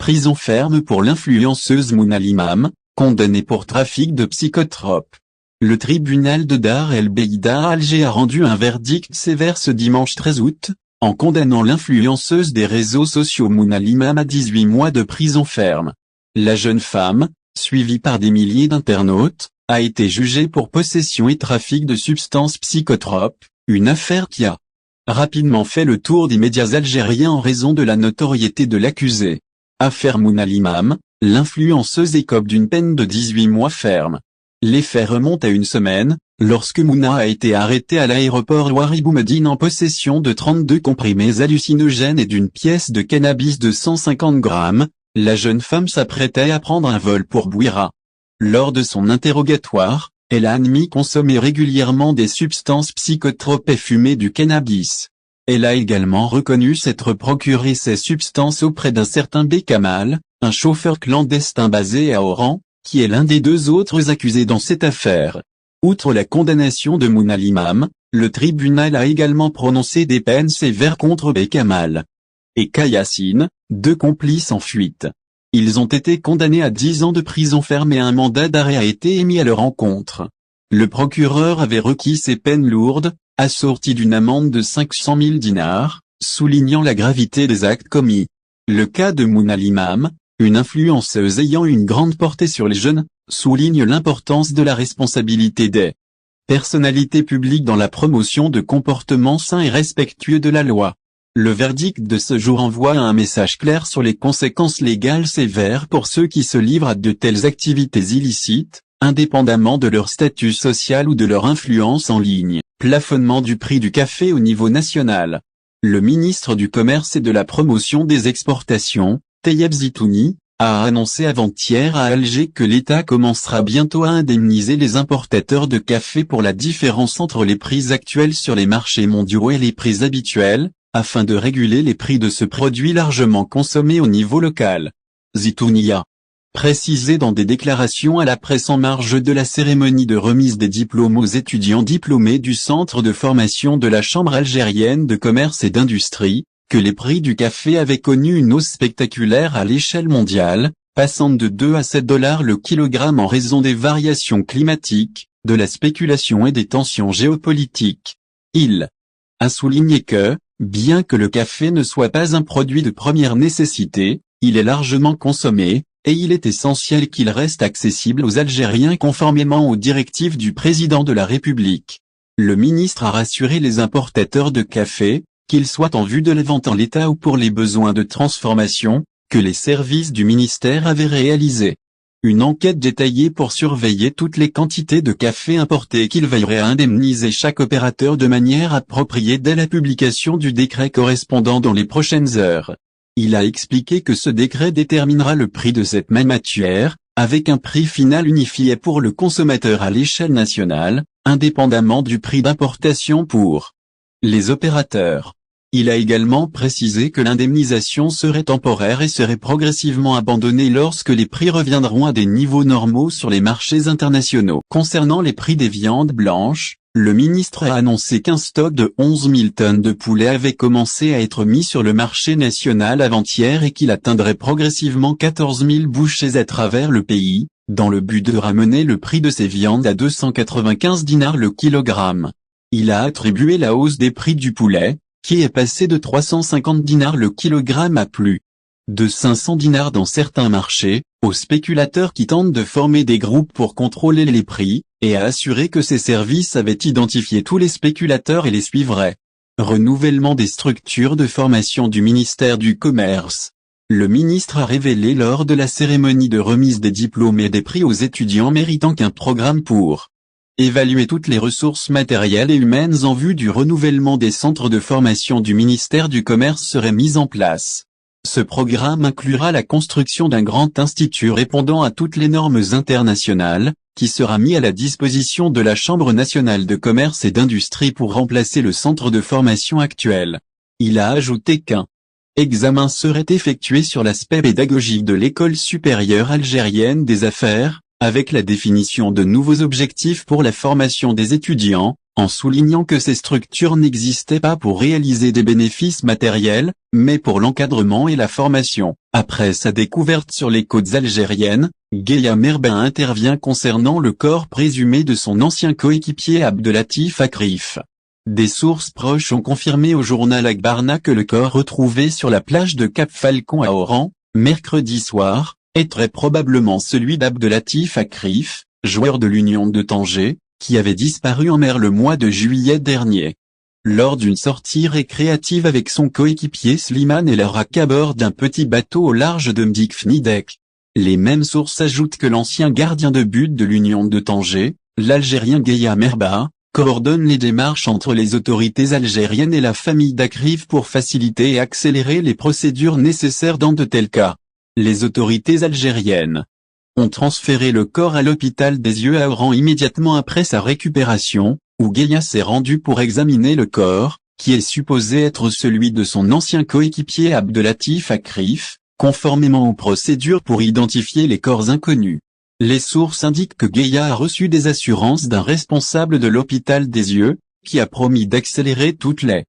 Prison ferme pour l'influenceuse Mouna Limam, condamnée pour trafic de psychotropes. Le tribunal de Dar El Beida à Alger a rendu un verdict sévère ce dimanche 13 août, en condamnant l'influenceuse des réseaux sociaux Mouna Limam à 18 mois de prison ferme. La jeune femme, suivie par des milliers d'internautes, a été jugée pour possession et trafic de substances psychotropes, une affaire qui a rapidement fait le tour des médias algériens en raison de la notoriété de l'accusé. Affaire Mouna Limam, l'influenceuse écope d'une peine de 18 mois ferme. Les faits remontent à une semaine, lorsque Mouna a été arrêtée à l'aéroport Ouari Boumediene en possession de 32 comprimés hallucinogènes et d'une pièce de cannabis de 150 grammes. La jeune femme s'apprêtait à prendre un vol pour Bouira. Lors de son interrogatoire, elle a admis consommer régulièrement des substances psychotropes et fumer du cannabis. Elle a également reconnu s'être procuré ces substances auprès d'un certain Bekamal, un chauffeur clandestin basé à Oran, qui est l'un des deux autres accusés dans cette affaire. Outre la condamnation de Mouna Limam, le tribunal a également prononcé des peines sévères contre Bekamal et Kayassine, deux complices en fuite. Ils ont été condamnés à 10 ans de prison ferme et un mandat d'arrêt a été émis à leur encontre. Le procureur avait requis ces peines lourdes, assorties d'une amende de 500 000 dinars, soulignant la gravité des actes commis. Le cas de Mouna Limam, une influenceuse ayant une grande portée sur les jeunes, souligne l'importance de la responsabilité des personnalités publiques dans la promotion de comportements sains et respectueux de la loi. Le verdict de ce jour envoie un message clair sur les conséquences légales sévères pour ceux qui se livrent à de telles activités illicites, indépendamment de leur statut social ou de leur influence en ligne. Plafonnement du prix du café au niveau national. Le ministre du Commerce et de la Promotion des Exportations, Tayeb Zitouni, a annoncé avant-hier à Alger que l'État commencera bientôt à indemniser les importateurs de café pour la différence entre les prix actuels sur les marchés mondiaux et les prix habituels, afin de réguler les prix de ce produit largement consommé au niveau local. Zitouni a précisé dans des déclarations à la presse en marge de la cérémonie de remise des diplômes aux étudiants diplômés du centre de formation de la Chambre algérienne de commerce et d'industrie, que les prix du café avaient connu une hausse spectaculaire à l'échelle mondiale, passant de 2 à 7 dollars le kilogramme en raison des variations climatiques, de la spéculation et des tensions géopolitiques. Il a souligné que, bien que le café ne soit pas un produit de première nécessité, il est largement consommé, et il est essentiel qu'il reste accessible aux Algériens conformément aux directives du président de la République. Le ministre a rassuré les importateurs de café, qu'ils soient en vue de la vente en l'état ou pour les besoins de transformation, que les services du ministère avaient réalisé une enquête détaillée pour surveiller toutes les quantités de café importé et qu'il veillerait à indemniser chaque opérateur de manière appropriée dès la publication du décret correspondant dans les prochaines heures. Il a expliqué que ce décret déterminera le prix de cette même matière, avec un prix final unifié pour le consommateur à l'échelle nationale, indépendamment du prix d'importation pour les opérateurs. Il a également précisé que l'indemnisation serait temporaire et serait progressivement abandonnée lorsque les prix reviendront à des niveaux normaux sur les marchés internationaux. Concernant les prix des viandes blanches, le ministre a annoncé qu'un stock de 11 000 tonnes de poulet avait commencé à être mis sur le marché national avant-hier et qu'il atteindrait progressivement 14 000 bouchées à travers le pays, dans le but de ramener le prix de ces viandes à 295 dinars le kilogramme. Il a attribué la hausse des prix du poulet, qui est passé de 350 dinars le kilogramme à plus de 500 dinars dans certains marchés, aux spéculateurs qui tentent de former des groupes pour contrôler les prix, et a assuré que ces services avaient identifié tous les spéculateurs et les suivraient. Renouvellement des structures de formation du ministère du Commerce. Le ministre a révélé lors de la cérémonie de remise des diplômes et des prix aux étudiants méritant qu'un programme pour évaluer toutes les ressources matérielles et humaines en vue du renouvellement des centres de formation du ministère du Commerce serait mis en place. Ce programme inclura la construction d'un grand institut répondant à toutes les normes internationales, qui sera mis à la disposition de la Chambre nationale de commerce et d'industrie pour remplacer le centre de formation actuel. Il a ajouté qu'un examen serait effectué sur l'aspect pédagogique de l'École supérieure algérienne des affaires, avec la définition de nouveaux objectifs pour la formation des étudiants, en soulignant que ces structures n'existaient pas pour réaliser des bénéfices matériels, mais pour l'encadrement et la formation. Après sa découverte sur les côtes algériennes, Gueïa Merba intervient concernant le corps présumé de son ancien coéquipier Abdelatif Akrif. Des sources proches ont confirmé au journal Akhbarna que le corps retrouvé sur la plage de Cap Falcon à Oran, mercredi soir, est très probablement celui d'Abdelatif Akrif, joueur de l'Union de Tanger, qui avait disparu en mer le mois de juillet dernier. Lors d'une sortie récréative avec son coéquipier Slimane El Arrak à bord d'un petit bateau au large de Mdikfnidek. Les mêmes sources ajoutent que l'ancien gardien de but de l'Union de Tanger, l'Algérien Gueïa Merba, coordonne les démarches entre les autorités algériennes et la famille d'Akrif pour faciliter et accélérer les procédures nécessaires dans de tels cas. Les autorités algériennes ont transféré le corps à l'hôpital des Yeux à Oran immédiatement après sa récupération, où Gueïa s'est rendu pour examiner le corps, qui est supposé être celui de son ancien coéquipier Abdelatif Akrif, conformément aux procédures pour identifier les corps inconnus. Les sources indiquent que Gueïa a reçu des assurances d'un responsable de l'hôpital des Yeux, qui a promis d'accélérer toutes les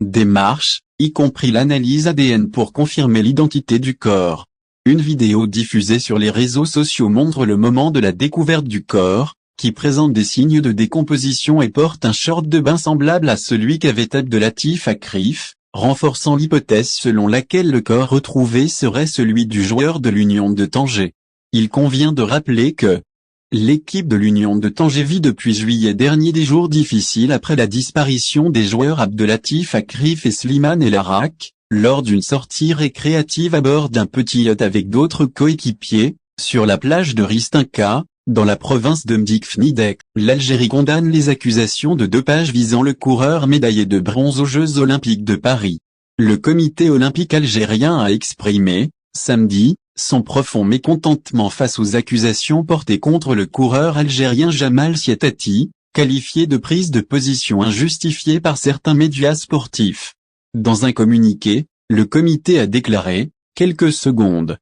démarches, y compris l'analyse ADN pour confirmer l'identité du corps. Une vidéo diffusée sur les réseaux sociaux montre le moment de la découverte du corps, qui présente des signes de décomposition et porte un short de bain semblable à celui qu'avait Abdelatif Akrif, renforçant l'hypothèse selon laquelle le corps retrouvé serait celui du joueur de l'Union de Tanger. Il convient de rappeler que l'équipe de l'Union de Tanger vit depuis juillet dernier des jours difficiles après la disparition des joueurs Abdelatif Akrif et Slimane El Arrak, lors d'une sortie récréative à bord d'un petit yacht avec d'autres coéquipiers, sur la plage de Ristinka, dans la province de Mdikfnidek. L'Algérie condamne les accusations de dopage visant le coureur médaillé de bronze aux Jeux Olympiques de Paris. Le comité olympique algérien a exprimé, samedi, son profond mécontentement face aux accusations portées contre le coureur algérien Jamal Siatati, qualifié de prise de position injustifiée par certains médias sportifs. Dans un communiqué, le comité a déclaré, quelques secondes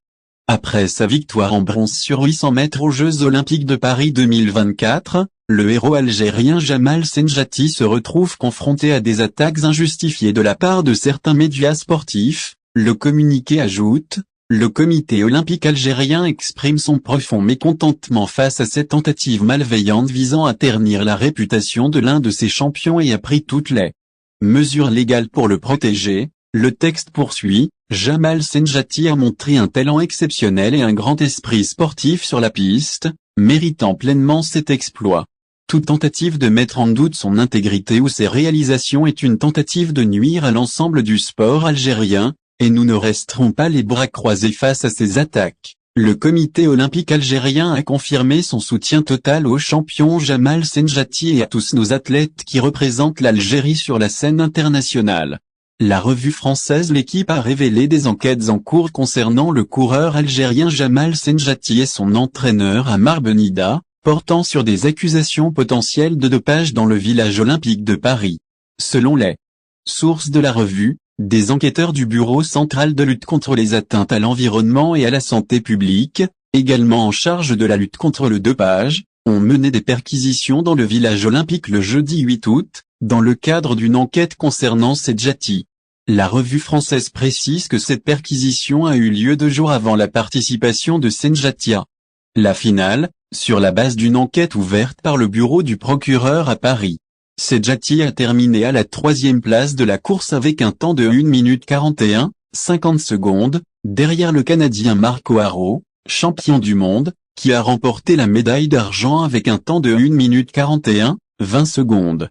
après sa victoire en bronze sur 800 mètres aux Jeux Olympiques de Paris 2024, le héros algérien Jamal Senjati se retrouve confronté à des attaques injustifiées de la part de certains médias sportifs. Le communiqué ajoute, le comité olympique algérien exprime son profond mécontentement face à cette tentative malveillante visant à ternir la réputation de l'un de ses champions et a pris toutes les mesures légales pour le protéger. Le texte poursuit, Jamal Senjati a montré un talent exceptionnel et un grand esprit sportif sur la piste, méritant pleinement cet exploit. Toute tentative de mettre en doute son intégrité ou ses réalisations est une tentative de nuire à l'ensemble du sport algérien, et nous ne resterons pas les bras croisés face à ces attaques. Le comité olympique algérien a confirmé son soutien total au champion Jamal Senjati et à tous nos athlètes qui représentent l'Algérie sur la scène internationale. La revue française L'Équipe a révélé des enquêtes en cours concernant le coureur algérien Jamal Senjati et son entraîneur Amar Benida, portant sur des accusations potentielles de dopage dans le village olympique de Paris. Selon les sources de la revue, des enquêteurs du Bureau central de lutte contre les atteintes à l'environnement et à la santé publique, également en charge de la lutte contre le dopage, ont mené des perquisitions dans le village olympique le jeudi 8 août, dans le cadre d'une enquête concernant Senjati. La revue française précise que cette perquisition a eu lieu 2 jours avant la participation de Senjati à la finale, sur la base d'une enquête ouverte par le bureau du procureur à Paris. Senjati a terminé à la 3e place de la course avec un temps de 1 minute 41, 50 secondes, derrière le Canadien Marco Haro, champion du monde, qui a remporté la médaille d'argent avec un temps de 1 minute 41, 20 secondes.